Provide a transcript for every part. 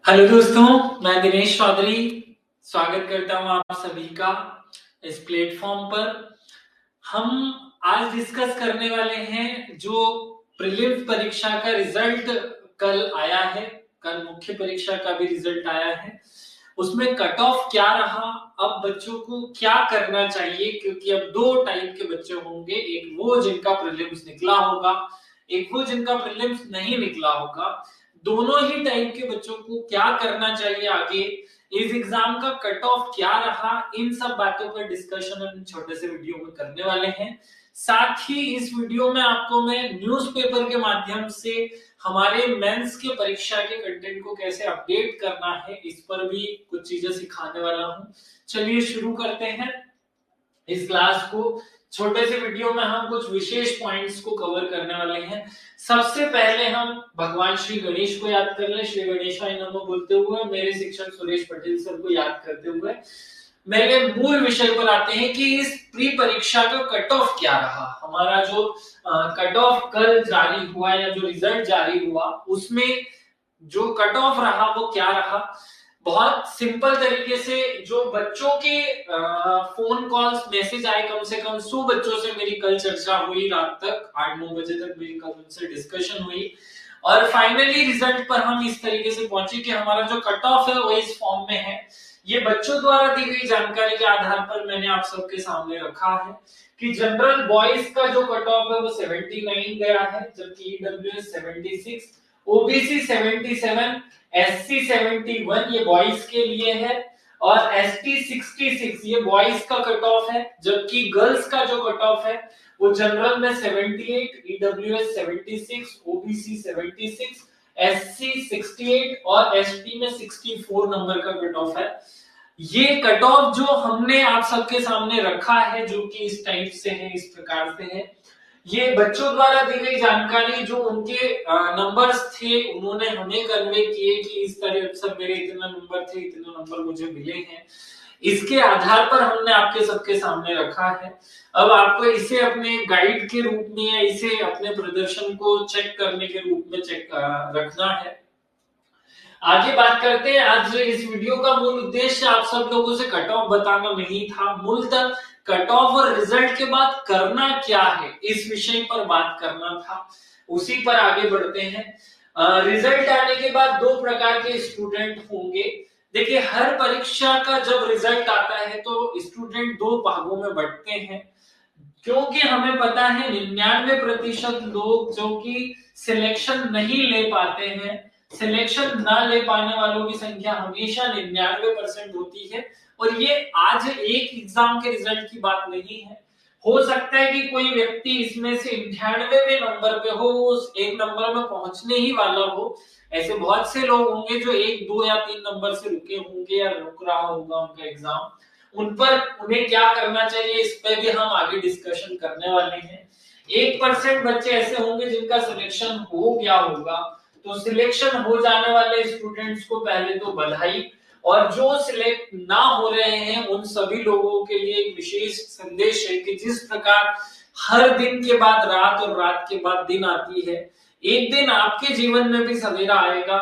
Hello दोस्तों, मैं दिनेश चौधरी स्वागत करता हूं आप सभी का इस प्लेटफॉर्म पर। हम आज डिस्कस करने वाले हैं जो प्रीलिम्स परीक्षा का रिजल्ट कल आया है। कल मुख्य परीक्षा का भी रिजल्ट आया है। उसमें कट ऑफ क्या रहा, अब बच्चों को क्या करना चाहिए, क्योंकि अब दो टाइप के बच्चे होंगे, एक वो जिनका प्रीलिम्स निकला होगा, एक वो जिनका प्रीलिम्स नहीं निकला होगा। दोनों ही टाइप के बच्चों को क्या करना चाहिए आगे, इस एग्जाम का कट ऑफ क्या रहा, इन सब बातों पर डिस्कशन हम छोटे से वीडियो में करने वाले हैं। साथ ही इस वीडियो में आपको मैं न्यूज़पेपर के माध्यम से हमारे मेंस के परीक्षा के कंटेंट को कैसे अपडेट करना है, इस पर भी कुछ चीजें सिखाने वाला हूं। चलिए शुरू करते हैं इस क्लास को। छोटे से वीडियो में हम कुछ विशेष पॉइंट्स को कवर करने वाले हैं। सबसे पहले हम भगवान श्री गणेश को याद कर ले। श्री गणेशाय नमः बोलते हुए, मेरे शिक्षक सुरेश पटेल सर को याद करते हुए मेरे मूल विषय पर आते हैं कि इस प्री परीक्षा का कट ऑफ क्या रहा। हमारा जो कट ऑफ कल जारी हुआ या जो रिजल्ट जारी हुआ, उसमें जो कट ऑफ रहा वो क्या रहा। बहुत सिंपल तरीके से जो बच्चों के फोन कॉल्स मैसेज आए, कम से कम 100 बच्चों से मेरी कल चर्चा हुई, रात तक 8-9 बजे तक मेरी कल उनसे डिस्कशन हुई और फाइनली रिजल्ट पर हम इस तरीके से पहुंचे कि हमारा जो कट ऑफ है वो इस फॉर्म में है। ये बच्चों द्वारा दी गई जानकारी के आधार पर मैंने आप सबके सामने रखा है कि जनरल बॉयज का जो कट ऑफ है वो 79 गया है, जबकि ईडब्ल्यूएस 76, ओबीसी 77, एससी 71 ये बॉयज के लिए है और एसटी 66 ये बॉयज का कट ऑफ है, जबकि गर्ल्स का जो कट ऑफ है वो जनरल में 78, ईडब्ल्यूएस 76, ओबीसी 76, एससी 68 और एसटी में 64 नंबर का कट ऑफ है। ये कट ऑफ जो हमने आप सबके सामने रखा है, जो कि इस टाइप से है, इस प्रकार से है, ये बच्चों द्वारा दी गई जानकारी, जो उनके नंबर्स थे उन्होंने हमें कन्वे किए कि इस तरह सब मेरे इतने नंबर थे, इतने नंबर मुझे मिले हैं, इसके आधार पर हमने आपके सबके सामने रखा है। अब आपको इसे अपने गाइड के रूप में या इसे अपने प्रदर्शन को चेक करने के रूप में चेक रखना है। आगे बात करते हैं। आज इस वीडियो का मूल उद्देश्य आप सब लोगों से कट ऑफ बताना नहीं था, मूलतः कट ऑफ और रिजल्ट के बाद करना क्या है इस विषय पर बात करना था। उसी पर आगे बढ़ते हैं। रिजल्ट आने के बाद दो प्रकार के स्टूडेंट होंगे। देखिए, हर परीक्षा का जब रिजल्ट आता है तो स्टूडेंट दो भागों में बंटते हैं, क्योंकि हमें पता है 99% लोग जो कि सिलेक्शन नहीं ले पाते हैं, सिलेक्शन ना ले पाने वालों की संख्या हमेशा 99% होती है। और ये आज एक एग्जाम के रिजल्ट की बात नहीं है। हो सकता है कि कोई व्यक्ति इसमें से 98वें नंबर पे हो, उस एक नंबर में पहुंचने ही वाला हो। ऐसे बहुत से लोग होंगे जो 1, 2 या 3 नंबर से रुके होंगे या रुक रहा होगा उनका एग्जाम। उन पर उन्हें क्या करना चाहिए, इस पे भी हम आगे डिस्कशन करने वाले हैं। 1% बच्चे ऐसे होंगे जिनका सिलेक्शन हो गया होगा, तो सिलेक्शन हो जाने वाले स्टूडेंट्स को पहले तो बधाई, और जो सिलेक्ट ना हो रहे हैं उन सभी लोगों के लिए एक विशेष संदेश है कि जिस प्रकार हर दिन के बाद रात और रात के बाद दिन आती है, एक दिन आपके जीवन में भी सवेरा आएगा।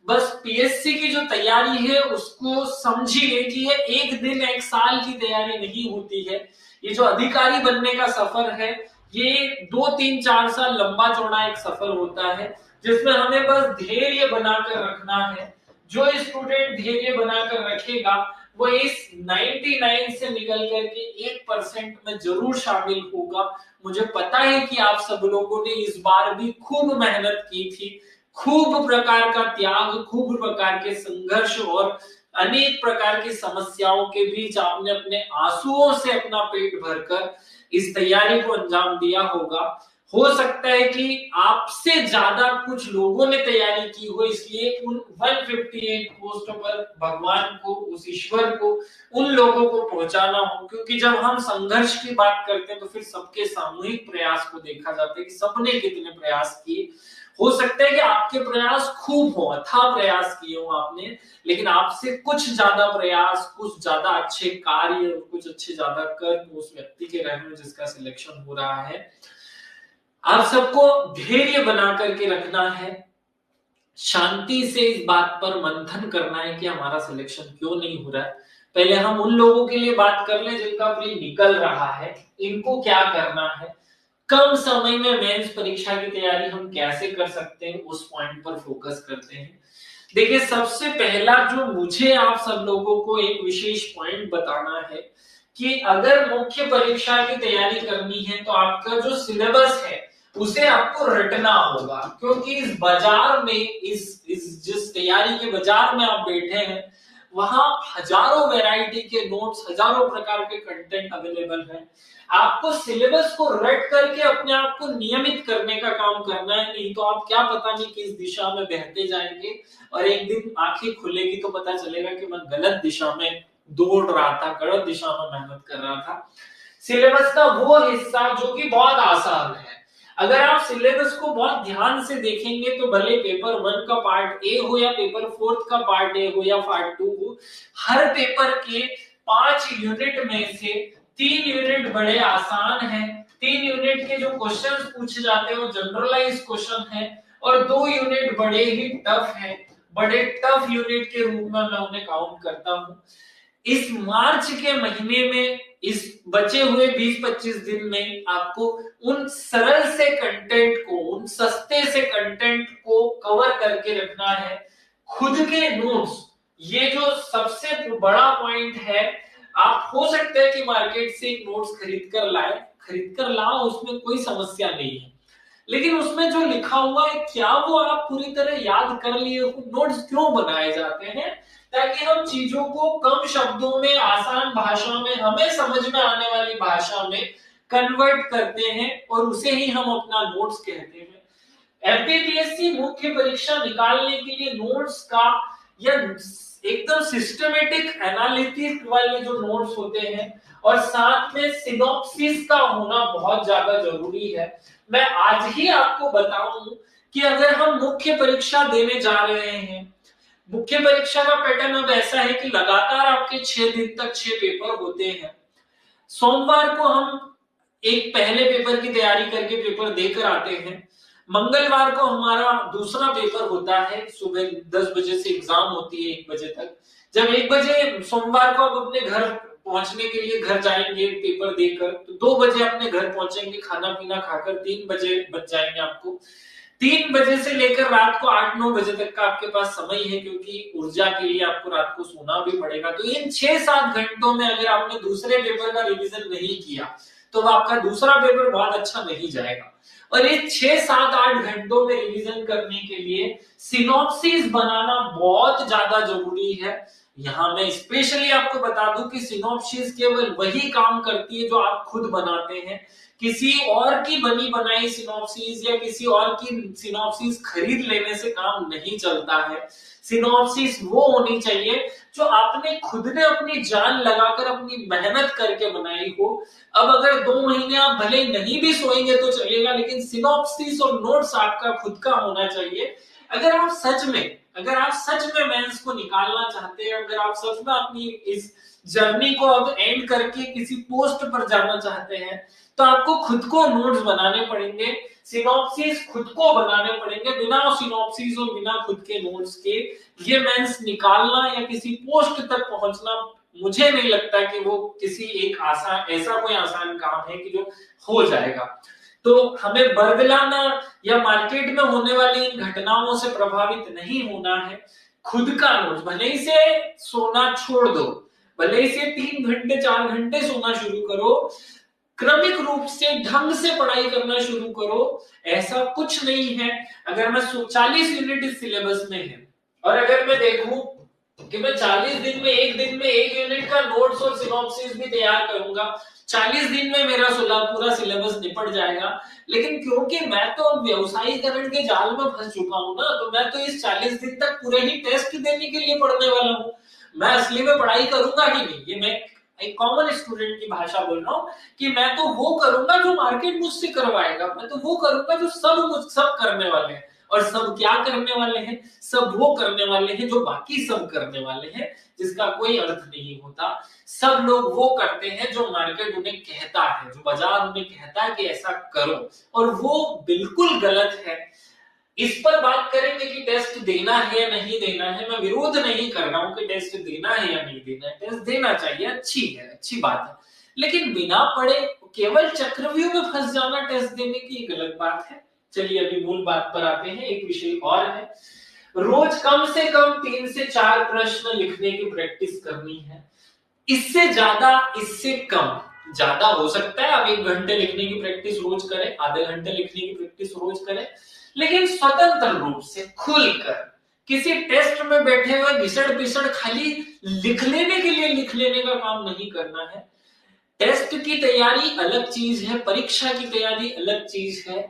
बस पीएससी की जो तैयारी है उसको समझिए कि ये एक दिन एक साल की तैयारी नहीं होती है। ये जो अधिकारी बनने का सफर है, ये 2, 3, 4 साल लंबा चौड़ा एक सफर होता है, जिसमें हमें बस धैर्य बनाकर रखना है। जो स्टूडेंट धैर्य बनाकर रखेगा वो इस 99 से निकल करके 1% में जरूर शामिल होगा। मुझे पता है कि आप सब लोगों ने इस बार भी खूब मेहनत की थी, खूब प्रकार का त्याग, खूब प्रकार के संघर्ष और अनेक प्रकार की समस्याओं के बीच आपने अपने आंसुओं से अपना पेट भरकर इस तैयारी को अंजाम दिया होगा। हो सकता है कि आपसे ज्यादा कुछ लोगों ने तैयारी की हो, इसलिए उन 158 पोस्टों पर भगवान को, उस ईश्वर को, उन लोगों को पहुंचाना हो। क्योंकि जब हम संघर्ष की बात करते हैं तो फिर सबके सामूहिक प्रयास को देखा जाता है कि सबने कितने प्रयास किए। हो सकता है कि आपके प्रयास खूब हो, अथाह प्रयास किए हो आपने, लेकिन आपसे कुछ ज्यादा प्रयास, कुछ ज्यादा अच्छे कार्य, कुछ अच्छे ज्यादा कर्म उस व्यक्ति के रहे हो जिसका सिलेक्शन हो रहा है। आप सबको धैर्य बना करके रखना है। शांति से इस बात पर मंथन करना है कि हमारा सिलेक्शन क्यों नहीं हो रहा है। पहले हम उन लोगों के लिए बात कर लें जिनका प्री निकल रहा है, इनको क्या करना है, कम समय में मेंस परीक्षा की तैयारी हम कैसे कर सकते हैं, उस पॉइंट पर फोकस करते हैं। देखिए, सबसे पहला जो मुझे आप सब लोगों को एक विशेष पॉइंट बताना है कि अगर मुख्य परीक्षा की तैयारी करनी है तो आपका जो सिलेबस है उसे आपको रटना होगा, क्योंकि इस बाजार में इस जिस तैयारी के बाजार में आप बैठे हैं वहां हजारों वैरायटी के नोट्स, हजारों प्रकार के कंटेंट अवेलेबल है। आपको सिलेबस को रट करके अपने आप को नियमित करने का काम करना है, नहीं तो आप क्या पता नहीं किस दिशा में बहते जाएंगे और एक दिन आंखें खुलेगी तो पता चलेगा कि मैं गलत दिशा में दौड़ रहा था, गलत दिशा में मेहनत कर रहा था। सिलेबस का वो हिस्सा जो कि बहुत आसान है, अगर आप सिलेबस को बहुत ध्यान से देखेंगे तो भले पेपर 1 का पार्ट ए हो या पेपर 4 का पार्ट ए हो या पार्ट 2 हो, हर पेपर के 5 यूनिट में से 3 यूनिट बड़े आसान हैं, 3 यूनिट के जो क्वेश्चंस पूछे जाते हैं वो जनरलाइज क्वेश्चन है और 2 यूनिट बड़े ही टफ हैं। बड़े टफ यूनिट के रूप में मैं उन्हें काउंट करता हूं। इस मार्च के महीने में, इस बचे हुए 20-25 दिन में आपको उन सरल से कंटेंट को, उन सस्ते से कंटेंट को कवर करके रखना है। खुद के नोट्स, ये जो सबसे बड़ा पॉइंट है, आप हो सकता है कि मार्केट से एक नोट्स खरीद कर लाओ, उसमें कोई समस्या नहीं है, लेकिन उसमें जो लिखा हुआ है क्या वो आप पूरी तरह याद कर लिए हो? नोट्स क्यों बनाए जाते हैं? ताकि हम चीजों को कम शब्दों में, आसान भाषा में, हमें समझ में आने वाली भाषा में कन्वर्ट करते हैं और उसे ही हम अपना नोट्स कहते हैं। एमपीपीएससी मुख्य परीक्षा निकालने के लिए नोट्स का या एकदम सिस्टमेटिक एनालिटिक वाले जो नोट्स होते हैं और साथ में सिनॉप्सिस का होना बहुत ज्यादा जरूरी है। मैं आज ही आपको बताऊं कि अगर हम मुख्य परीक्षा देने जा रहे हैं, मुख्य परीक्षा का पैटर्न अब ऐसा है कि लगातार आपके 6 दिन तक 6 पेपर होते हैं। सोमवार को हम एक पहले पेपर की तैयारी करके पेपर देकर आते हैं। मंगलवार को हमारा दूसरा पेपर होता है, सुबह 10 बजे से एग्जाम होती है 1 बजे तक। जब 1 बजे सोमवार को आप अपने घर पहुंचने के लिए घर जाएंगे पेपर देकर, तो 2 बजे अपने घर पहुंचेंगे खाना पीना खाकर, 3 बजे बच जाएंगे आपको। 3 बजे से लेकर रात को 8-9 बजे तक का आपके पास समय है, क्योंकि ऊर्जा के लिए आपको रात को सोना भी पड़ेगा। तो इन 6-7 घंटों में अगर आपने दूसरे पेपर का रिवीजन नहीं किया तो आपका दूसरा पेपर बहुत अच्छा नहीं जाएगा। और इस 6-7-8 घंटों में रिवीजन करने के लिए सिनॉप्सिस बनाना बहुत ज्यादा जरूरी है। यहां मैं स्पेशली आपको बता दूं कि सिनॉप्सिस केवल वही काम करती है जो आप खुद बनाते हैं। किसी और की बनी बनाई सिनॉप्सिस या किसी और की सिनॉप्सिस खरीद लेने से काम नहीं चलता है। सिनॉप्सिस वो होनी चाहिए जो आपने खुद ने अपनी जान लगाकर, अपनी मेहनत करके बनाई हो। अब अगर 2 महीने आप भले नहीं भी सोएंगे तो चलेगा, लेकिन सिनॉप्सिस और नोट्स आपका खुद का होना चाहिए। अगर आप सच में मेंस को निकालना चाहते हैं, अगर आप सच में अपनी इस जर्नी को अब एंड करके किसी पोस्ट पर जाना चाहते हैं, तो आपको खुद को नोट्स बनाने पड़ेंगे, सिनॉप्सिस खुद को बनाने पड़ेंगे। बिना सिनॉप्सिस और बिना खुद के नोट्स के ये मेंस निकालना या किसी पोस्ट तक पहुंचना, मुझे नहीं लगता कि वो किसी एक आसान, ऐसा कोई आसान काम है कि जो हो जाएगा। तो हमें बरगलाना या मार्केट में होने वाली इन घटनाओं से प्रभावित नहीं होना है। खुद का नोट्स, भले ही से सोना छोड़ दो, भले ही से 3 घंटे 4 घंटे सोना शुरू करो, क्रमिक रूप से ढंग से पढ़ाई करना शुरू करो। ऐसा कुछ नहीं है, अगर मैं 40 यूनिट इस सिलेबस में है और अगर मैं देखूं कि मैं 40 दिन में एक यूनिट का नोट्स और सिनॉप्सिस भी तैयार करूंगा, 40 दिन में मेरा पूरा सिलेबस निपट जाएगा। लेकिन क्योंकि मैं तो व्यवसायीकरण के जाल में फंस चुका हूं ना, तो मैं तो इस 40 दिन तक पूरे ही टेस्ट देने के लिए पढ़ने वाला हूं। मैं असली में पढ़ाई करूंगा ही नहीं। ये मैं एक कॉमन स्टूडेंट की भाषा बोल रहा हूं कि मैं तो वो करूंगा जो मार्केट मुझसे करवाएगा, मैं तो वो करूंगा जो सब करने वाले हैं। और सब क्या करने वाले हैं? सब वो करने वाले हैं जो बाकी सब करने वाले हैं, जिसका कोई अर्थ नहीं होता। सब लोग वो करते हैं जो मार्केट उन्हें कहता है, जो बाजार उन्हें कहता है कि ऐसा करो, और वो बिल्कुल गलत है। इस पर बात करेंगे कि टेस्ट देना है या नहीं देना है। मैं विरोध नहीं कर रहा हूं कि टेस्ट देना है या नहीं देना है, टेस्ट देना चाहिए, अच्छी है, अच्छी बात है, लेकिन बिना पढ़े केवल चक्रव्यूह में फंस जाना टेस्ट देने की एक अलग बात है। चलिए अभी मूल बात पर आते हैं। एक विषय और है, रोज कम से कम 3 से 4 प्रश्न लिखने की प्रैक्टिस करनी है। इससे ज्यादा, इससे कम, ज्यादा हो सकता है आप 1 घंटे लिखने की प्रैक्टिस रोज करें, आधे घंटे लिखने की प्रैक्टिस रोज करें, लेकिन स्वतंत्र रूप से खुलकर किसी टेस्ट में बैठे हुए घिसड़ पिसड़ खाली लिख लेने के लिए लिख लेने का काम नहीं करना है। टेस्ट की तैयारी अलग चीज है, परीक्षा की तैयारी अलग चीज है।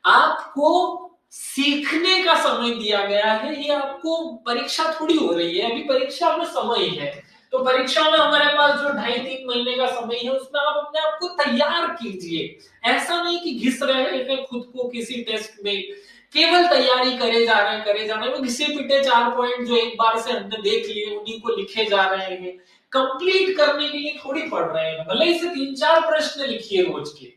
आपको सीखने का समय दिया गया है, ये आपको परीक्षा थोड़ी हो रही है, अभी परीक्षा में समय है। तो परीक्षा में हमारे पास जो 2.5-3 महीने का समय है, उसमें आप अपने आप को तैयार कीजिए। ऐसा नहीं कि घिस रहे हैं खुद को किसी टेस्ट में, केवल तैयारी करे जा रहे हैं, करे जा रहे हैं। वो घिसे पिटे 4 पॉइंट जो एक बार से हमने देख लिए, उन्हीं को लिखे जा रहे हैं। कंप्लीट करने के लिए थोड़ी पढ़ रहे हैं, भले ही से 3-4 प्रश्न लिखिए रोज के,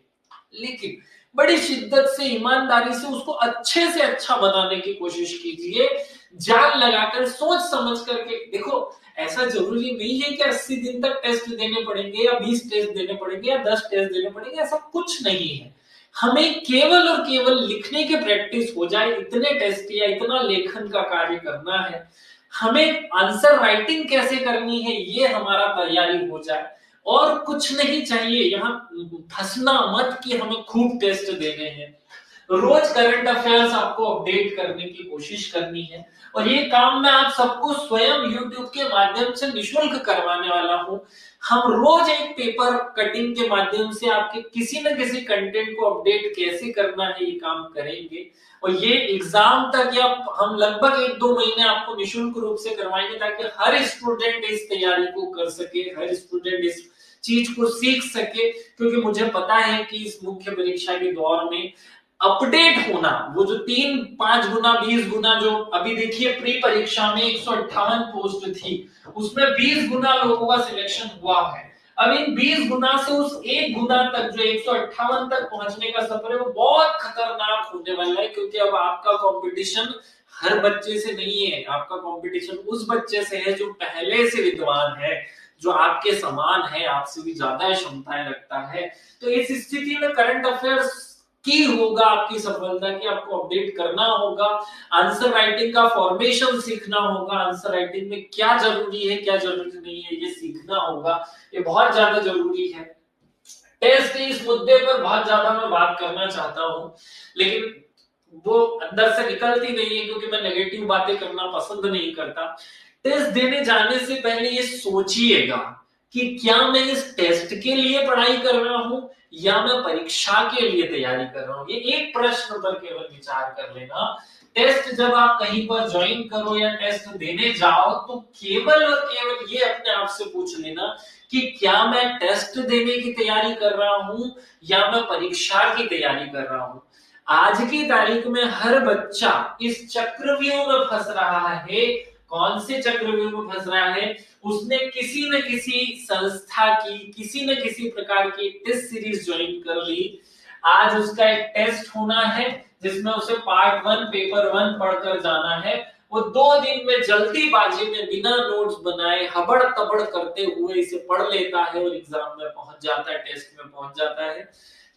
लेकिन बड़ी शिद्दत से, ईमानदारी से उसको अच्छे से अच्छा बनाने की कोशिश कीजिए। जान लगाकर, सोच समझ करके देखो। ऐसा जरूरी नहीं है कि 80 दिन तक टेस्ट देने पड़ेंगे या 20 टेस्ट देने पड़ेंगे या 10 टेस्ट देने पड़ेंगे, ऐसा कुछ नहीं है। हमें केवल और केवल लिखने की प्रैक्टिस हो जाए, इतने टेस्ट या इतना लेखन का कार्य करना है। हमें आंसर राइटिंग कैसे करनी है ये हमारा तैयारी हो जाए, और कुछ नहीं चाहिए। यहाँ फंसना मत कि हमें खूब टेस्ट देने हैं। रोज करंट अफेयर्स आपको अपडेट करने की कोशिश करनी है, और ये काम मैं आप सबको स्वयं YouTube के माध्यम से निशुल्क करवाने वाला हूं। हम रोज एक पेपर कटिंग के माध्यम से आपके किसी न किसी कंटेंट को अपडेट कैसे करना है ये काम करेंगे, और ये एग्जाम तक या हम लगभग 1-2 महीने आपको निशुल्क रूप से करवाएंगे, ताकि हर स्टूडेंट इस तैयारी को कर सके, हर स्टूडेंट इस चीज को सीख सके। क्योंकि मुझे पता है कि इस मुख्य परीक्षा के दौर में अपडेट होना, वो जो 3-5 गुना 20 गुना, जो अभी देखिए प्री परीक्षा में 158 पोस्ट थी, उसमें 20 गुना लोगों का सिलेक्शन हुआ है। अब इन 20 गुना से उस 1 गुना तक जो 158 तक पहुंचने का सफर है, वो बहुत खतरनाक होने वाला है। क्योंकि अब आपका कंपटीशन हर बच्चे से नहीं है, आपका कंपटीशन उस बच्चे से है जो पहले से विद्वान है, जो आपके समान है, आपसे भी ज्यादा क्षमताएं रखता है। तो इस स्थिति में करंट अफेयर्स की होगा आपकी सफलता की, आपको अपडेट करना होगा। आंसर राइटिंग का फॉर्मेशन सीखना होगा, आंसर राइटिंग में क्या जरूरी है क्या जरूरी नहीं है ये सीखना होगा, ये बहुत ज्यादा जरूरी है। टेस्ट इस मुद्दे पर बहुत ज्यादा मैं बात करना चाहता हूं, लेकिन वो अंदर से निकलती नहीं है, क्योंकि मैं नेगेटिव बातें करना पसंद नहीं करता। टेस्ट देने जाने से पहले ये सोचिएगा कि क्या मैं इस टेस्ट के लिए पढ़ाई कर रहा हूं या मैं परीक्षा के लिए तैयारी कर रहा हूं। ये एक प्रश्न पर केवल विचार कर लेना। टेस्ट जब आप कहीं पर ज्वाइन करो या टेस्ट देने जाओ, तो केवल और केवल ये अपने आप से पूछ लेना कि क्या मैं टेस्ट देने की तैयारी कर रहा हूं या मैं परीक्षा की तैयारी कर रहा हूं। आज की तारीख में हर बच्चा इस चक्रव्यूह में फंस रहा है। कौन से चक्रव्यूह में फंस रहा है? उसने किसी न किसी संस्था की, किसी न किसी प्रकार की टेस्ट सीरीज ज्वाइन कर ली। आज उसका एक टेस्ट होना है जिसमें उसे पार्ट 1 पेपर 1 पढ़कर जाना है। वो 2 दिन में जल्दीबाजी में बिना नोट्स बनाए हबड़ तबड़ करते हुए इसे पढ़ लेता है और एग्जाम में पहुंच जाता है, टेस्ट में पहुंच जाता है।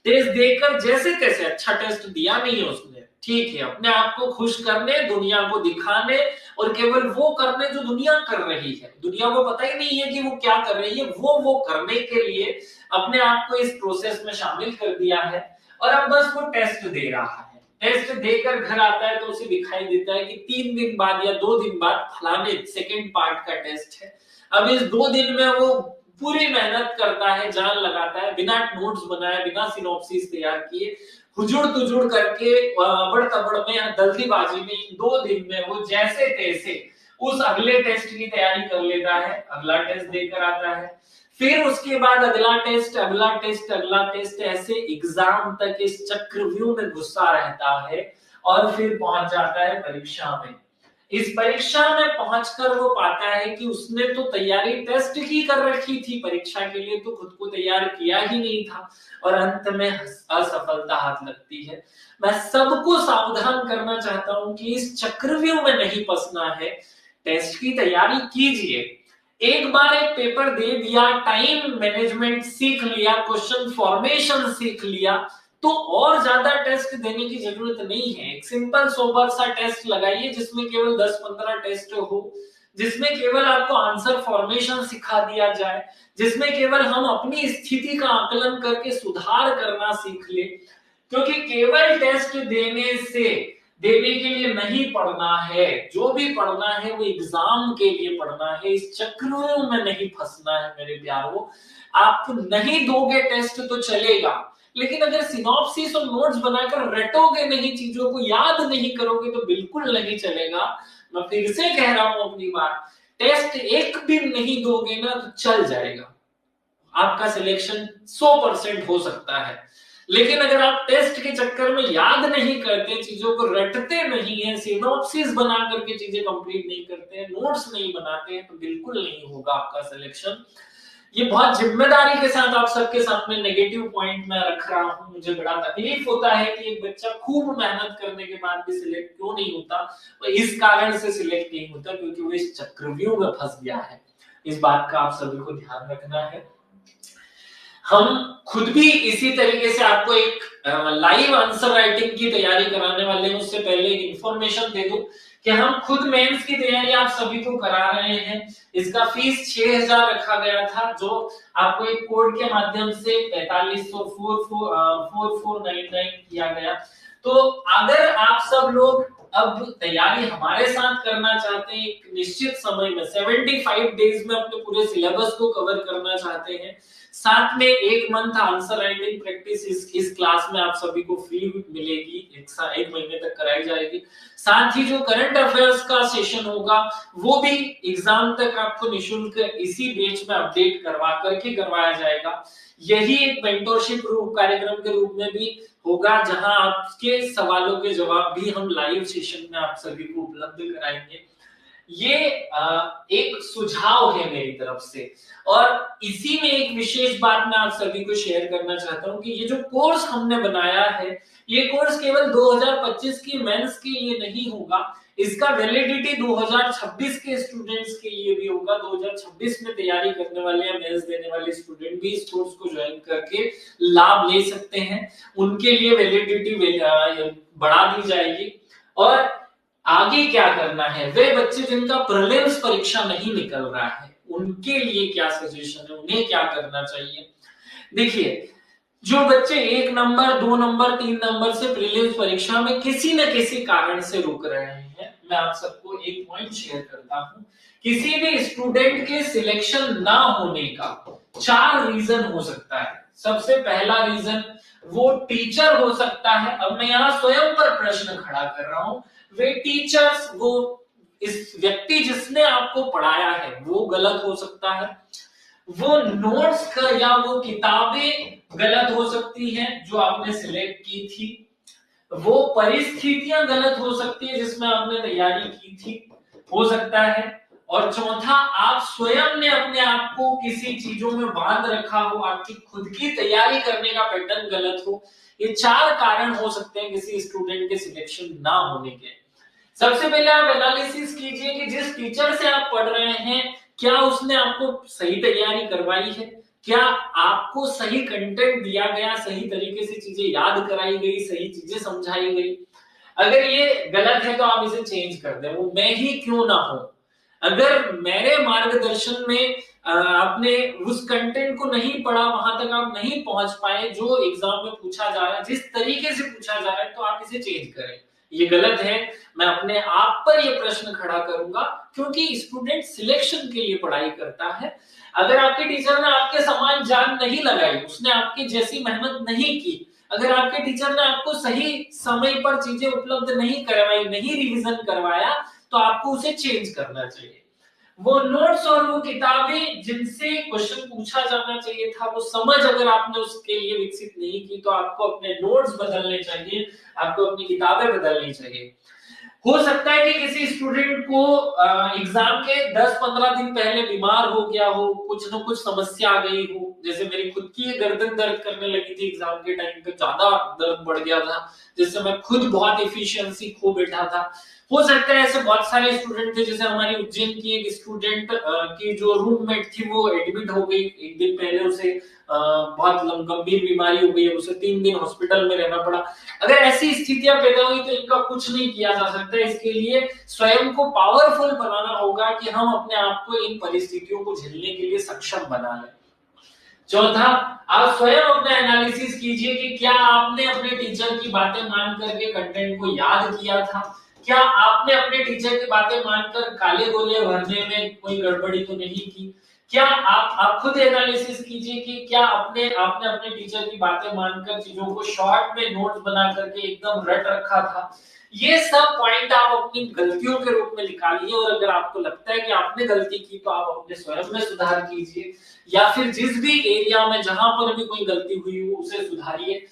टेस्ट देकर जैसे तैसे, अच्छा टेस्ट दिया नहीं है उसने, ठीक है, अपने आप को खुश करने, दुनिया को दिखाने और केवल वो करने जो दुनिया कर रही है। दुनिया को पता ही नहीं है कि वो क्या कर रही है, वो करने के लिए अपने आप को इस प्रोसेस में शामिल कर दिया है, और अब बस वो टेस्ट दे रहा है। टेस्ट देकर घर आता है तो उसे दिखाई देता है कि 3 दिन बाद या 2 दिन बाद फलाने सेकेंड पार्ट का टेस्ट है। अब इस 2 दिन में वो पूरी मेहनत करता है, जान लगाता है, बिना नोट्स बनाए, बिना सिनॉप्सिस तैयार किए, हुजूड़ तुजुड़ करके बड़ तबड़ में, जल्दीबाजी में, इन 2 दिन में वो जैसे तैसे उस अगले टेस्ट की तैयारी कर लेता है, अगला टेस्ट देकर आता है, फिर उसके बाद अगला टेस्ट, अगला टेस्ट, अगला टेस्ट, ऐसे एग्जाम तक इस चक्रव्यूह में घुसा रहता है और फिर पहुंच जाता है परीक्षा में। इस परीक्षा में पहुंचकर वो पाता है कि उसने तो तैयारी टेस्ट की कर रखी थी, परीक्षा के लिए तो खुद को तैयार किया ही नहीं था, और अंत में असफलता हाथ लगती है। मैं सबको सावधान करना चाहता हूं कि इस चक्रव्यूह में नहीं फंसना है। टेस्ट की तैयारी कीजिए, एक बार एक पेपर दे दिया, टाइम मैनेजमेंट सीख लिया, क्वेश्चन फॉर्मेशन सीख लिया, तो और ज्यादा टेस्ट देने की जरूरत नहीं है। एक सिंपल सोबर सा टेस्ट लगाइए जिसमें केवल 10-15 टेस्ट हो, जिसमें केवल आपको आंसर फॉर्मेशन सिखा दिया जाए, जिसमें केवल हम अपनी स्थिति का आकलन करके सुधार करना सीख ले। क्योंकि केवल टेस्ट देने के लिए नहीं पढ़ना है, जो भी पढ़ना है वो एग्जाम के लिए पढ़ना है। इस चक्रों में नहीं फंसना है मेरे प्यारों। आप नहीं दोगे टेस्ट तो चलेगा, लेकिन अगर सिनॉप्सिस और नोट्स बनाकर रटोगे नहीं, चीजों को याद नहीं करोगे तो बिल्कुल नहीं चलेगा। मैं फिर से कह रहा हूं अपनी बात, टेस्ट एक दिन नहीं दोगे ना तो चल जाएगा, आपका सिलेक्शन 100% हो सकता है। लेकिन अगर आप टेस्ट के चक्कर में याद नहीं करते, चीजों को रटते नहीं है, सिनॉप्सिस बना करके चीजें कंप्लीट नहीं करते हैं, नोट्स नहीं बनाते हैं, तो बिल्कुल नहीं होगा आपका सिलेक्शन। ये बहुत जिम्मेदारी के साथ आप सबके सामने नेगेटिव पॉइंट में रख रहा हूं। मुझे बड़ा तकलीफ होता है कि एक बच्चा खूब मेहनत करने के बाद भी सिलेक्ट क्यों नहीं होता, तो इस कारण से सिलेक्ट नहीं होता क्योंकि वो इस चक्रव्यूह में फंस गया है। इस बात का आप सभी को ध्यान रखना है। हम खुद भी इसी तरीके से आपको एक लाइव आंसर राइटिंग की तैयारी कराने वाले हैं। उससे पहले एक इंफॉर्मेशन दे दूं कि हम खुद मेंस की तैयारी आप सभी को करा रहे हैं। इसका फीस 6000 रखा गया था, जो आपको एक कोड के माध्यम से 454499 किया गया। तो अगर आप सब लोग अब तैयारी हमारे साथ करना चाहते हैं, एक निश्चित समय में 75 डेज में अपने पूरे सिलेबस को कवर करना चाहते हैं, साथ में एक मंथ आंसर राइटिंग प्रैक्टिस इस क्लास में आप सभी को फ्री मिलेगी, एक महीने तक कराई जाएगी। साथ ही जो करंट अफेयर्स का सेशन होगा वो भी एग्जाम तक आपको निशुल्क इसी बैच में अपडेट करवा करके करवाया जाएगा। यही एक मेंटरशिप कार्यक्रम के रूप में भी होगा, जहां आपके सवालों के जवाब भी हम लाइव सेशन में आप सभी को उपलब्ध कराएंगे। ये एक सुझाव है मेरी तरफ से, और इसी में एक विशेष बात मैं आप सभी को शेयर करना चाहता हूं कि ये जो कोर्स हमने बनाया है, ये कोर्स केवल 2025 की मेंस के लिए नहीं होगा, इसका वैलिडिटी 2026 के स्टूडेंट्स के लिए भी होगा। 2026 में तैयारी करने वाले या मेंस देने वाले स्टूडेंट भी इस कोर्स को ज्वाइन करके लाभ ले सकते हैं, उनके लिए वैलिडिटी बढ़ा दी जाएगी। और आगे क्या करना है, वे बच्चे जिनका प्रीलिम्स परीक्षा नहीं निकल रहा है उनके लिए क्या सजेशन है, उन्हें क्या करना चाहिए। देखिए, जो बच्चे 1 नंबर 2 नंबर 3 नंबर से प्रीलिम्स परीक्षा में किसी न किसी कारण से रुक रहे हैं, मैं आप सबको एक पॉइंट शेयर करता हूं। किसी भी स्टूडेंट के सिलेक्शन ना होने का 4 रीजन हो सकता है। सबसे पहला रीजन वो टीचर हो सकता है। अब मैं यहाँ स्वयं पर प्रश्न खड़ा कर रहा हूं, वे टीचर्स, वो इस व्यक्ति जिसने आपको पढ़ाया है वो गलत हो सकता है, वो नोट्स का या वो किताबें गलत हो सकती हैं जो आपने सिलेक्ट की थी, वो परिस्थितियां गलत हो सकती है जिसमें आपने तैयारी की थी, हो सकता है। और चौथा, आप स्वयं ने अपने आप को किसी चीजों में बांध रखा हो, आपकी खुद की तैयारी करने का पैटर्न गलत हो। ये 4 कारण हो सकते हैं किसी स्टूडेंट के सिलेक्शन ना होने के। सबसे पहले आप एनालिसिस कीजिए कि जिस टीचर से आप पढ़ रहे हैं, क्या उसने आपको सही तैयारी करवाई है, क्या आपको सही कंटेंट दिया गया, सही तरीके से चीजें याद कराई गई, सही चीजें समझाई गई। अगर ये गलत है तो आप इसे चेंज कर दें, वो मैं ही क्यों ना हो। अगर मेरे मार्गदर्शन में आपने उस कंटेंट को नहीं पढ़ा, वहां तक आप नहीं पहुंच पाए जो एग्जाम में पूछा जा रहा है, जिस तरीके से पूछा जा रहा है, तो आप इसे चेंज करें। ये गलत है, मैं अपने आप पर ये प्रश्न खड़ा करूंगा, क्योंकि स्टूडेंट सिलेक्शन के लिए पढ़ाई करता है। अगर आपके टीचर ने आपके समान जान नहीं लगाई, उसने आपकी जैसी मेहनत नहीं की, अगर आपके टीचर ने आपको सही समय पर चीजें उपलब्ध नहीं करवाई, नहीं रिवीजन करवाया, तो आपको उसे चेंज करना चाहिए। वो नोट्स और वो किताबें जिनसे क्वेश्चन पूछा जाना चाहिए था, वो समझ अगर आपने उसके लिए विकसित नहीं की, तो आपको अपने नोट्स बदलने चाहिए, आपको अपनी किताबें बदलनी चाहिए। हो सकता है कि किसी स्टूडेंट को एग्जाम के 10-15 दिन पहले बीमार हो गया हो, कुछ न कुछ समस्या आ गई हो, जैसे मेरी खुद की गर्दन दर्द करने लगी थी एग्जाम के टाइम पे, ज्यादा दर्द बढ़ गया था, जिससे मैं खुद बहुत एफिशिएंसी खो बैठा था। हो सकता है ऐसे बहुत सारे स्टूडेंट थे, जैसे हमारी उज्जैन की एक स्टूडेंट की जो रूममेट थी वो एडमिट हो गई एक दिन पहले, उसे बहुत गंभीर बीमारी हो गई, उसे 3 दिन हॉस्पिटल में रहना पड़ा। अगर ऐसी स्थितियां पैदा हुई तो इनका कुछ नहीं किया जा सकता। इसके लिए स्वयं को पावरफुल बनाना होगा कि हम अपने आप को इन परिस्थितियों को झेलने के लिए सक्षम बना लें। चौथा, आप स्वयं अपना एनालिसिस कीजिए कि क्या आपने अपने टीचर की बातें मान करके कंटेंट को याद किया था, क्या आपने अपने टीचर की बातें मानकर काले गोले भरने में कोई गड़बड़ी तो नहीं की। क्या आप खुद एनालिसिस कीजिए कि क्या आपने अपने टीचर की बातें मानकर चीजों को शॉर्ट में नोट्स बना करके एकदम रट रखा था। ये सब पॉइंट आप अपनी गलतियों के रूप में निकालिए, और अगर आपको लगता है कि आपने गलती की तो आप अपने स्वयं में सुधार कीजिए, या फिर जिस भी एरिया में जहां पर भी कोई गलती हुई हो उसे सुधारिए।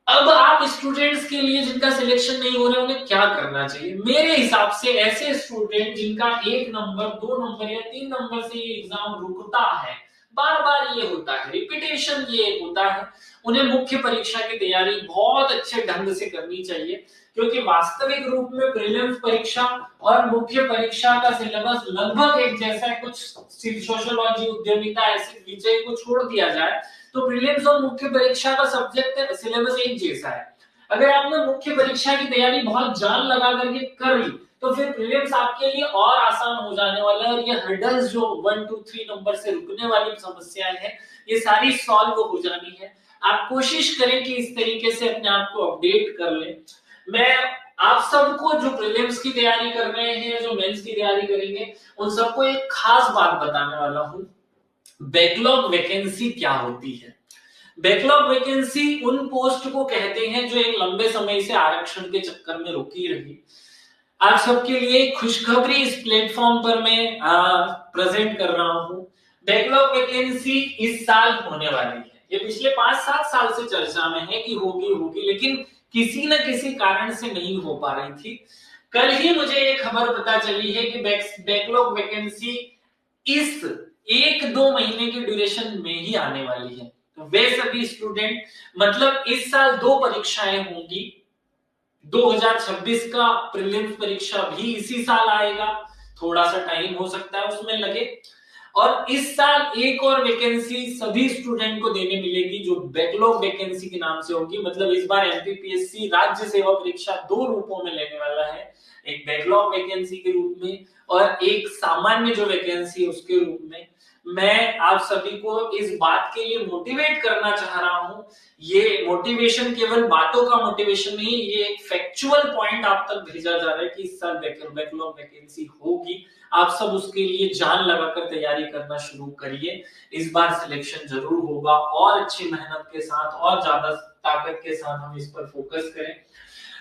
अब आप स्टूडेंट्स के लिए जिनका सिलेक्शन नहीं हो रहा है उन्हें क्या करना चाहिए? मेरे हिसाब से ऐसे स्टूडेंट जिनका 1 नंबर 2 नंबर या 3 नंबर से ये एग्जाम रुकता है, बार बार ये होता है, रिपीटेशन ये होता है, उन्हें मुख्य परीक्षा की तैयारी बहुत अच्छे ढंग से करनी चाहिए, क्योंकि वास्तविक रूप में प्रीलिम्स परीक्षा और मुख्य परीक्षा का सिलेबस लगभग एक जैसा है। कुछ सोशियोलॉजी, उद्यमिता, ऐसे विषय को छोड़ दिया जाए तो प्रीलिम्स और मुख्य परीक्षा का सब्जेक्ट सिलेबस एक जैसा है। अगर आपने मुख्य परीक्षा की तैयारी बहुत जान लगा करके कर ली तो फिर प्रीलिम्स आपके लिए और आसान हो जाने वाला है, और ये हर्डल्स जो 1 2 3 नंबर से रुकने वाली समस्याएं हैं ये सारी सॉल्व हो जानी है। आप कोशिश करें कि इस तरीके से अपने आप को अपडेट कर लें। मैं आप सबको जो प्रीलिम्स की तैयारी कर रहे हैं, जो मेंस की तैयारी करेंगे, उन सबको एक खास बात बताने वाला हूं। बैकलॉग वैकेंसी क्या होती है? बैकलॉग वैकेंसी उन पोस्ट को कहते हैं जो एक लंबे समय से आरक्षण के चक्कर में रुकी रही। आप सबके लिए खुशखबरी इस प्लेटफॉर्म पर मैं प्रेजेंट कर रहा हूं। बैकलॉग वैकेंसी इस साल होने वाली है। ये पिछले 5-7 साल से चर्चा में है कि होगी, लेकिन किसी न किसी कारण से नहीं हो पा रही थी। कल ही मुझे एक खबर पता चली है कि बैकलॉग वैकेंसी इस 1-2 महीने की ड्यूरेशन में ही आने वाली है। तो वे सभी स्टूडेंट, मतलब इस साल 2 परीक्षाएं होंगी। 2026 का प्रीलिम्स परीक्षा भी इसी साल आएगा, थोड़ा सा टाइम हो सकता है उसमें लगे, और इस साल एक और वैकेंसी सभी स्टूडेंट को देने मिलेगी जो बैकलॉग वैकेंसी के नाम से होगी। मतलब इस बार एमपीपीएससी राज्य सेवा परीक्षा 2 रूपों में लेने वाला है, एक बैकलॉग वैकेंसी के रूप में और एक सामान्य जो वैकेंसी है उसके रूप में। मैं आप सभी को इस बात के लिए मोटिवेट करना चाह रहा हूं। ये मोटिवेशन केवल बातों का मोटिवेशन नहीं, ये एक फैक्चुअल पॉइंट आप तक भेजा जा रहा है कि इस साल बैकलॉग वैकेंसी होगी। आप सब उसके लिए जान लगाकर तैयारी करना शुरू करिए। इस बार सिलेक्शन जरूर होगा, और अच्छी मेहनत के साथ और ज्यादा ताकत के साथ हम इस पर फोकस करें।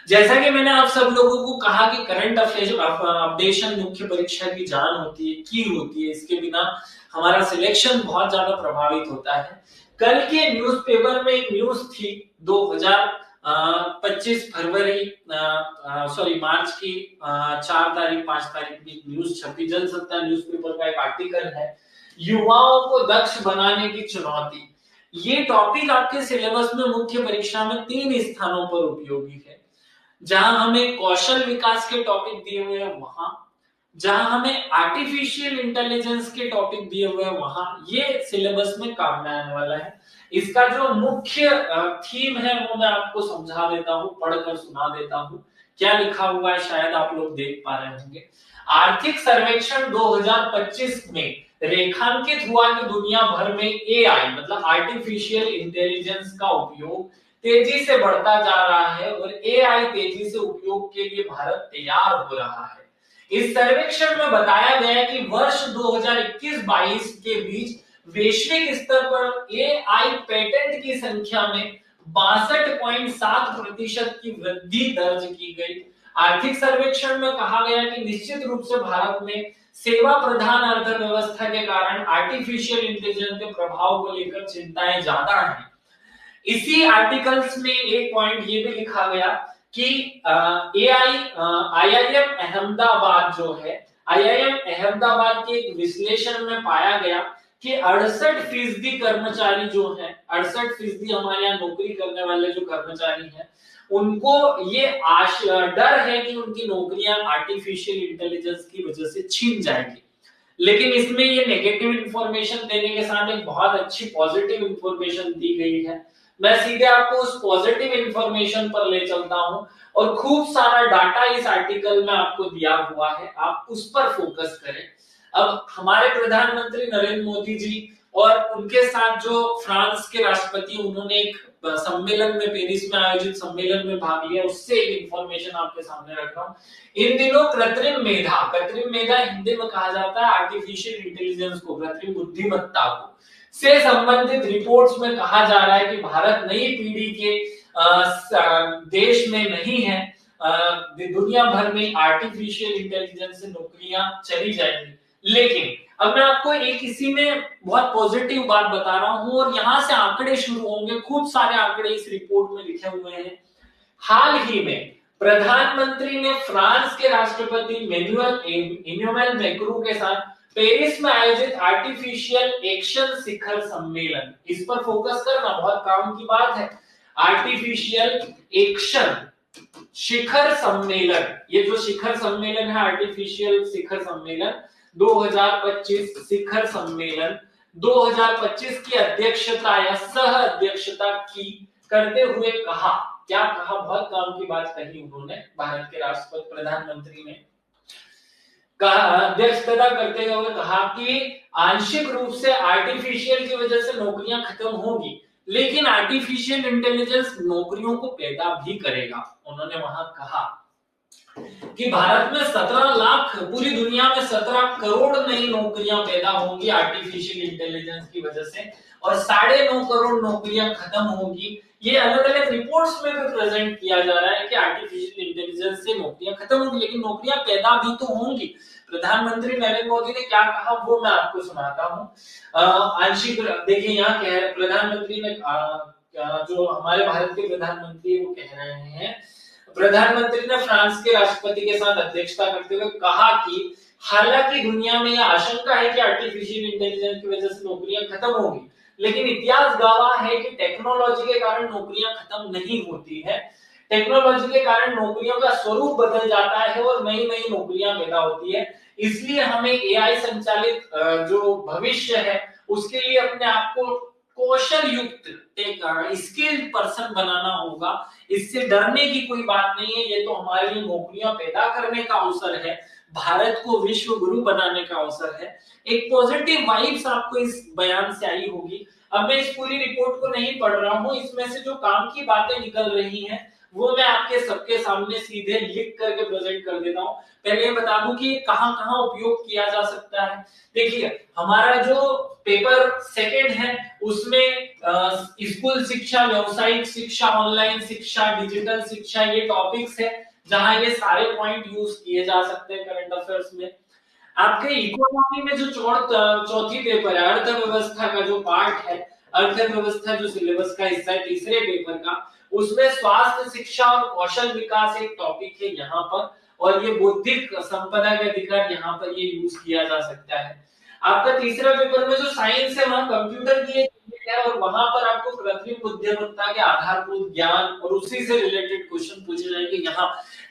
जैसा कि मैंने आप सब लोगों को कहा कि करंट अपडेशन मुख्य परीक्षा की जान होती है, की होती है, इसके बिना हमारा सिलेक्शन बहुत ज्यादा प्रभावित होता है। कल के न्यूज़पेपर में एक न्यूज थी, 2025 फरवरी मार्च की 4 तारीख 5 तारीख में न्यूज छपी। जन सत्ता न्यूज़पेपर का एक आर्टिकल है, युवाओं को दक्ष बनाने की चुनौती। ये टॉपिक आपके सिलेबस में मुख्य परीक्षा में 3 स्थानों पर उपयोगी है। जहां हमें कौशल विकास के टॉपिक दिए हुए हैं वहां, जहां हमें आर्टिफिशियल इंटेलिजेंस के टॉपिक दिए हुए हैं वहां, ये सिलेबस में काम में आने वाला है। इसका जो मुख्य थीम है वो मैं आपको समझा देता हूं, पढ़कर सुना देता हूं। क्या लिखा हुआ है शायद आप लोग देख पा रहे होंगे। आर्थिक सर्वेक्षण 2025 में रेखांकित हुआ कि दुनिया भर में एआई मतलब आर्टिफिशियल इंटेलिजेंस का उपयोग तेजी से बढ़ता जा रहा है, और एआई तेजी से उपयोग के लिए भारत तैयार हो रहा है। इस सर्वेक्षण में बताया गया कि वर्ष 2021-22 के बीच वैश्विक स्तर पर एआई पेटेंट की संख्या में 62.7% की वृद्धि दर्ज की गई। आर्थिक सर्वेक्षण में कहा गया कि निश्चित रूप से भारत में सेवा प्रधान अर्थव्यवस्था के कारण आर्टिफिशियल इंटेलिजेंस के प्रभाव को लेकर चिंताएं ज्यादा हैं। इसी आर्टिकल्स में एक पॉइंट ये भी लिखा गया कि IIM अहमदाबाद जो है, IIM अहमदाबाद के एक विश्लेषण में पाया गया कि 68% कर्मचारी जो है, 68% हमारे यहाँ नौकरी करने वाले जो कर्मचारी हैं, उनको ये डर है कि उनकी नौकरियां आर्टिफिशियल इंटेलिजेंस की वजह से छीन जाएंगी। लेकिन इसमें ये नेगेटिव इंफॉर्मेशन देने के साथ एक बहुत अच्छी पॉजिटिव इंफॉर्मेशन दी गई है। मैं सीधे आपको उस पॉजिटिव इंफॉर्मेशन पर ले चलता हूं और खूब सारा डाटा इस आर्टिकल में आपको दिया हुआ है, आप उस पर फोकस करें। अब हमारे प्रधानमंत्री नरेंद्र मोदी जी और उनके साथ जो फ्रांस के राष्ट्रपति, उन्होंने एक सम्मेलन में, पेरिस में आयोजित सम्मेलन में भाग लिया, उससे एक इंफॉर्मेशन आपके सामने रख रहा हूं। इन दिनों कृत्रिम मेधा हिंदी में कहा जाता है आर्टिफिशियल इंटेलिजेंस को, कृत्रिम बुद्धिमत्ता को, से संबंधित रिपोर्ट्स में कहा जा रहा है कि भारत नई पीढ़ी के देश में नहीं है, दुनिया भर में आर्टिफिशियल इंटेलिजेंस से नौकरियां चली जाएंगी। लेकिन अब मैं आपको एक इसी में बहुत पॉजिटिव बात बता रहा हूं और यहां से आंकड़े शुरू होंगे, खूब सारे आंकड़े इस रिपोर्ट में लिखे हुए हैं। हाल ही में प्रधानमंत्री ने फ्रांस के राष्ट्रपति इमैनुअल मैक्रों के साथ पेरिस में आयोजित आर्टिफिशियल एक्शन शिखर सम्मेलन, इस पर फोकस करना बहुत काम की बात है। आर्टिफिशियल एक्शन शिखर सम्मेलन, ये जो शिखर सम्मेलन है आर्टिफिशियल शिखर सम्मेलन 2025 शिखर सम्मेलन 2025 की अध्यक्षता या सह अध्यक्षता की करते हुए कहा, क्या कहा, बहुत काम की बात कही उन्होंने, भारत के राष्ट्रपति प्रधानमंत्री ने अध्यक्षता करते हुए कहा कि आंशिक रूप से आर्टिफिशियल की वजह से नौकरियां खत्म होगी, लेकिन आर्टिफिशियल इंटेलिजेंस नौकरियों को पैदा भी करेगा। उन्होंने वहां कहा कि भारत में 17 लाख, पूरी दुनिया में 17 करोड़ नई नौकरियां पैदा होंगी आर्टिफिशियल इंटेलिजेंस की वजह से, और 9.5 करोड़ नौकरियां खत्म होंगी। ये अलग अलग रिपोर्ट्स में भी प्रेजेंट किया जा रहा है कि आर्टिफिशियल इंटेलिजेंस से नौकरियां खत्म होंगी, लेकिन नौकरियां पैदा भी तो होंगी। प्रधानमंत्री नरेंद्र मोदी ने क्या कहा वो मैं आपको सुनाता हूँ। आंशिक, देखिए यहाँ कह रहे प्रधानमंत्री ने, जो हमारे भारत के प्रधानमंत्री है वो कह रहे हैं, प्रधानमंत्री ने फ्रांस के राष्ट्रपति के साथ अध्यक्षता करते हुए कहा कि हालांकि दुनिया में यह आशंका है कि आर्टिफिशियल इंटेलिजेंस की वजह से नौकरियां खत्म होंगी, लेकिन इतिहास गवाह है कि टेक्नोलॉजी के कारण नौकरियां खत्म नहीं होती है। टेक्नोलॉजी के कारण नौकरियों का स्वरूप बदल जाता है और नई नई नौकरियां पैदा होती है। इसलिए हमें एआई संचालित जो भविष्य है उसके लिए अपने आप को कौशल युक्त एक स्किल्ड पर्सन बनाना होगा। इससे डरने की कोई बात नहीं है, ये तो हमारे लिए नौकरियां पैदा करने का अवसर है, भारत को विश्व गुरु बनाने का अवसर है। एक पॉजिटिव वाइब्स आपको इस बयान से आई होगी। अब मैं इस पूरी रिपोर्ट को नहीं पढ़ रहा हूं, इसमें से जो काम की बातें निकल रही हैं वो मैं आपके सबके सामने सीधे लिख करके प्रेजेंट कर देता हूं। पहले ये बता दूं कि कहां-कहां उपयोग किया जा सकता है। देखिए हमारा जो पेपर सेकंड है उसमें स्कूल शिक्षा, व्यावसायिक शिक्षा, ऑनलाइन शिक्षा, डिजिटल शिक्षा, ये टॉपिक्स है जहां ये सारे पॉइंट यूज किए जा सकते हैं करंट अफेयर्स में। आपके इकोनॉमी में जो चौथी पेपर है, अर्थव्यवस्था का जो पार्ट है, अर्थव्यवस्था जो सिलेबस का हिस्सा है तीसरे पेपर का, उसमें स्वास्थ्य शिक्षा और कौशल विकास एक टॉपिक है यहाँ पर, और ये बौद्धिक संपदा के अधिकार यहाँ पर ये यूज किया जा सकता है। आपका तीसरा पेपर में जो साइंस है वहां कंप्यूटर की एक है और वहां पर आपको कृत्रिम बुद्धिमत्ता के आधारभूत ज्ञान और उसी से रिलेटेड क्वेश्चन पूछे जाएंगे। यहाँ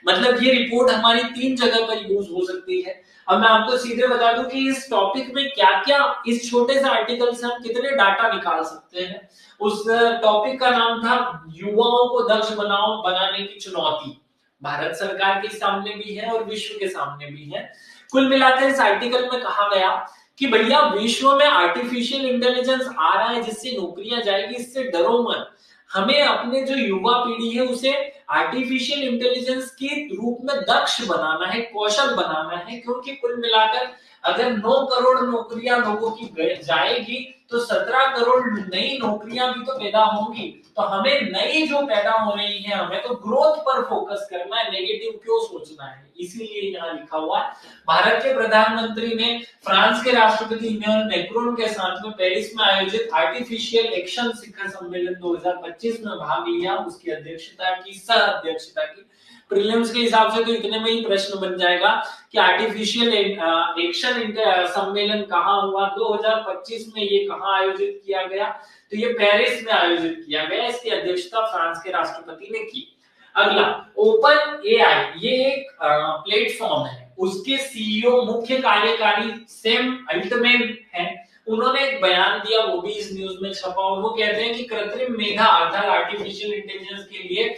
मतलब ये रिपोर्ट हमारी 3 जगह पर यूज हो सकती है। अब मैं आपको सीधे बता दूं कि इस टॉपिक में क्या क्या, इस छोटे से आर्टिकल से हम कितने डाटा निकाल सकते हैं। उस टॉपिक का नाम था युवाओं को दक्ष बनाने की चुनौती, भारत सरकार के सामने भी है और विश्व के सामने भी है। कुल मिलाकर इस आर्टिकल में कहा गया कि भैया विश्व में आर्टिफिशियल इंटेलिजेंस आ रहा है जिससे नौकरियां जाएगी, इससे डरो मत। हमें अपने जो युवा पीढ़ी है उसे आर्टिफिशियल इंटेलिजेंस के रूप में दक्ष बनाना है, कौशल बनाना है, क्योंकि कुल मिलाकर अगर 9 करोड़ नौकरियां लोगों की जाएगी तो 17 करोड़ नई नौकरियां भी तो पैदा होंगी। तो हमें नई जो पैदा हो रही है हमें तो ग्रोथ पर फोकस करना है, नेगेटिव क्यों सोचना है। इसीलिए यहाँ लिखा हुआ है। भारत के प्रधानमंत्री ने फ्रांस के राष्ट्रपति इमैनुअल मैक्रोन के साथ में पेरिस में आयोजित आर्टिफिशियल एक्शन शिखर सम्मेलन 2025 में भाग लिया, उसकी अध्यक्षता की, सह अध्यक्षता की। प्रीलिम्स के हिसाब से तो इतने में ही प्रश्न बन जाएगा कि आर्टिफिशियल एक्शन सम्मेलन कहाँ हुआ, 2025 में ये कहाँ आयोजित किया गया, तो ये पेरिस में आयोजित किया गया। इसकी अध्यक्षता फ्रांस के राष्ट्रपति ने की। अगला ओपन एआई, ये एक प्लेटफॉर्म है, उसके सीईओ मुख्य कार्यकारी सैम अल्टमैन हैं। उन्होंने एक बयान दिया, वो भी इस न्यूज में छपा, और वो कहते हैं कि कृत्रिम मेधा अर्थात आर्टिफिशियल इंटेलिजेंस के लिए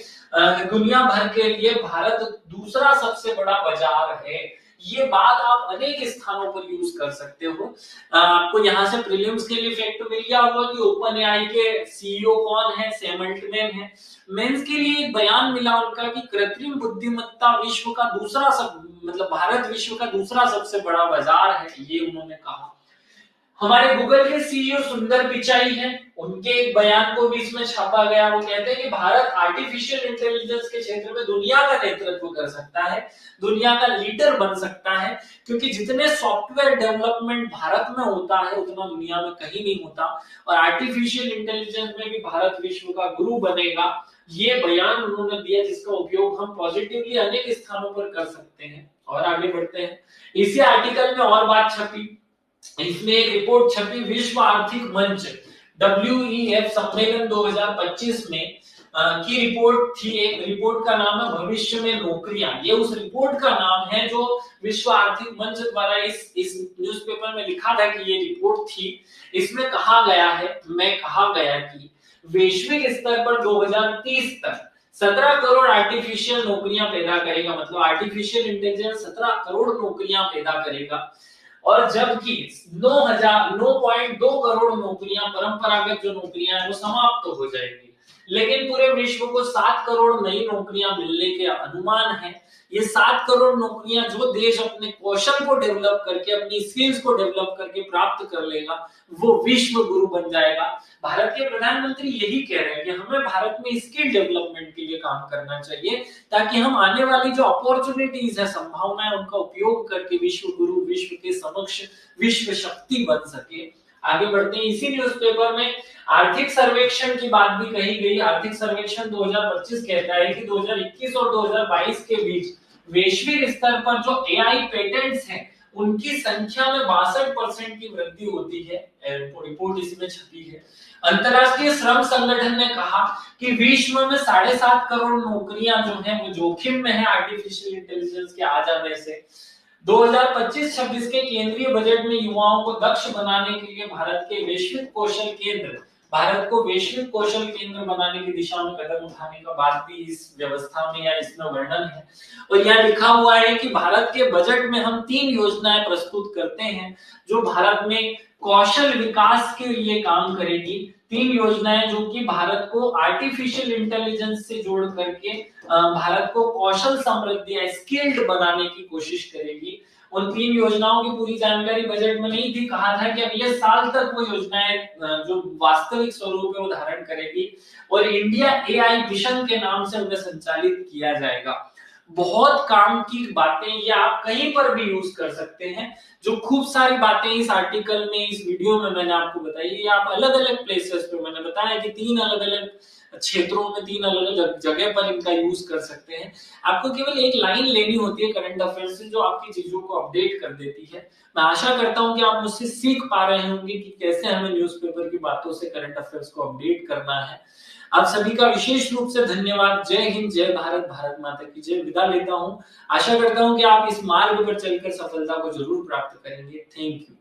दुनिया भर के लिए भारत दूसरा सबसे बड़ा बाजार है। ये बात आप अनेक स्थानों पर यूज कर सकते हो। आपको यहाँ से प्रीलिम्स के लिए फैक्ट मिल गया होगा कि ओपन एआई के सीईओ कौन है, सैम अल्टमैन है। मेंस के लिए एक बयान मिला उनका कि कृत्रिम बुद्धिमत्ता विश्व का दूसरा मतलब भारत विश्व का दूसरा सबसे बड़ा बाजार है, ये उन्होंने कहा। हमारे गूगल के सीईओ सुंदर पिचाई हैं, उनके एक बयान को भी इसमें छापा गया। वो कहते हैं कि भारत आर्टिफिशियल इंटेलिजेंस के क्षेत्र में दुनिया का नेतृत्व कर सकता है, दुनिया का लीडर बन सकता है, क्योंकि जितने सॉफ्टवेयर डेवलपमेंट भारत में होता है उतना दुनिया में कहीं नहीं होता, और आर्टिफिशियल इंटेलिजेंस में भी भारत विश्व का गुरु बनेगा। ये बयान उन्होंने दिया, जिसका उपयोग हम पॉजिटिवली अनेक स्थानों पर कर सकते हैं। और आगे बढ़ते हैं, इसी आर्टिकल में और बात छपी, इसमें एक रिपोर्ट छपी, विश्व आर्थिक मंच WEF सम्मेलन 2025 में की रिपोर्ट थी। एक रिपोर्ट का नाम है भविष्य में नौकरियां, ये उस रिपोर्ट का नाम है जो विश्व आर्थिक मंच द्वारा इस न्यूज़पेपर में लिखा था कि ये रिपोर्ट थी। इसमें कहा गया कि वैश्विक स्तर पर 2030 तक 17 करोड़ आर्टिफिशियल नौकरियां पैदा करेगा, मतलब आर्टिफिशियल इंटेलिजेंस 17 करोड़ नौकरियां पैदा करेगा, और जबकि 9.2 करोड़ नौकरियां, परंपरागत जो नौकरियां हैं वो समाप्त तो हो जाएगी। लेकिन पूरे विश्व को 7 करोड़ नई नौकरियां मिलने के अनुमान है। ये 7 करोड़ नौकरियां जो देश अपने कौशल को डेवलप करके, अपनी स्किल्स को डेवलप करके प्राप्त कर लेगा, वो विश्व गुरु बन जाएगा। भारत के प्रधानमंत्री यही कह रहे हैं कि हमें भारत में स्किल डेवलपमेंट के लिए काम करना चाहिए, ताकि हम आने वाली जो अपॉर्चुनिटीज है, संभावनाएं, उनका उपयोग करके विश्व गुरु, विश्व के समक्ष विश्व शक्ति बन सके। आगे बढ़ते हैं, इसी न्यूज़पेपर में आर्थिक सर्वेक्षण की बात भी कही गई। आर्थिक सर्वेक्षण 2025 कहता है कि 2021 और 2022 के बीच वैश्विक स्तर पर जो एआई पेटेंट्स हैं उनकी संख्या में 62% की वृद्धि होती है। रिपोर्ट इसमें छपी है। अंतरराष्ट्रीय श्रम संगठन ने कहा कि विश्व में 7.5 करोड़ नौकरियां जो हैं वो जोखिम में है आर्टिफिशियल इंटेलिजेंस के आ जाने से। 2025-26 के केंद्रीय बजट में युवाओं को दक्ष बनाने के लिए भारत को वैश्विक कौशल केंद्र बनाने की दिशा में कदम उठाने का बात भी इस व्यवस्था में या इसमें वर्णन है। और यहाँ लिखा हुआ है कि भारत के बजट में हम 3 योजनाएं प्रस्तुत करते हैं जो भारत में कौशल विकास के लिए काम करेगी। 3 योजनाएं जो कि भारत को आर्टिफिशियल इंटेलिजेंस से जोड़ करके भारत को कौशल समृद्धि या स्किल्ड बनाने की कोशिश करेगी। उन 3 योजनाओं की पूरी जानकारी बजट में नहीं थी। कहा था कि अगले साल तक वो योजनाएं जो वास्तविक स्वरूप है वो धारण करेगी, और इंडिया एआई मिशन के नाम से उन्हें संचालित किया जाएगा। बहुत काम की बातें, ये आप कहीं पर भी यूज कर सकते हैं। जो खूब सारी बातें इस आर्टिकल में, इस वीडियो में मैंने आपको बताई, ये आप अलग अलग प्लेसेस पे, मैंने बताया कि 3 अलग अलग क्षेत्रों में 3 अलग अलग जगह पर इनका यूज कर सकते हैं। आपको केवल एक लाइन लेनी होती है करंट अफेयर्स से, जो आपकी चीजों को अपडेट कर देती है। मैं आशा करता हूं कि आप मुझसे सीख पा रहे होंगे कि कैसे हमें न्यूज़पेपर की बातों से करंट अफेयर्स को अपडेट करना है। आप सभी का विशेष रूप से धन्यवाद। जय हिंद, जय भारत, भारत माता की जय। विदा लेता हूं। आशा करता हूं कि आप इस मार्ग पर चलकर सफलता को जरूर प्राप्त करेंगे। Thank you.